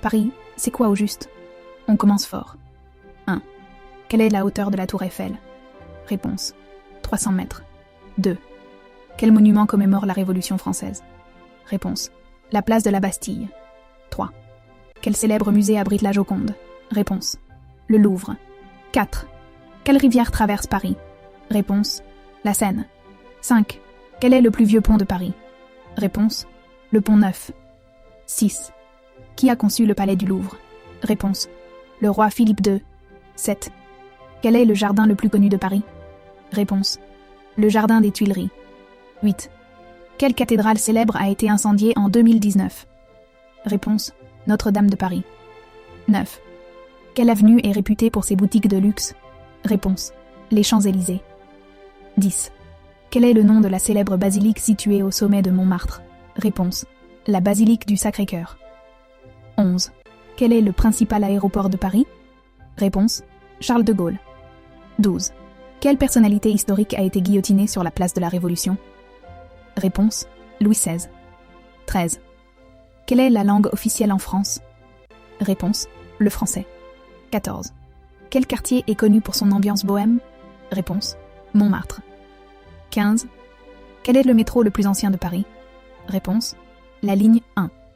Paris, c'est quoi au juste? On commence fort. 1. Quelle est la hauteur de la tour Eiffel? Réponse. 300 mètres. 2. Quel monument commémore la Révolution française? Réponse. La place de la Bastille. 3. Quel célèbre musée abrite la Joconde? Réponse. Le Louvre. 4. Quelle rivière traverse Paris? Réponse. La Seine. 5. Quel est le plus vieux pont de Paris? Réponse. Le pont Neuf. 6. Qui a conçu le palais du Louvre? Réponse. Le roi Philippe II. 7. Quel est le jardin le plus connu de Paris? Réponse. Le jardin des Tuileries. 8. Quelle cathédrale célèbre a été incendiée en 2019? Réponse. Notre-Dame de Paris. 9. Quelle avenue est réputée pour ses boutiques de luxe? Réponse. Les Champs-Élysées. 10. Quel est le nom de la célèbre basilique située au sommet de Montmartre? Réponse. La basilique du Sacré-Cœur. 11. Quel est le principal aéroport de Paris? Réponse. Charles de Gaulle. 12. Quelle personnalité historique a été guillotinée sur la place de la Révolution? Réponse. Louis XVI. 13. Quelle est la langue officielle en France? Réponse. Le français. 14. Quel quartier est connu pour son ambiance bohème? Réponse. Montmartre. 15. Quel est le métro le plus ancien de Paris? Réponse. La ligne 1.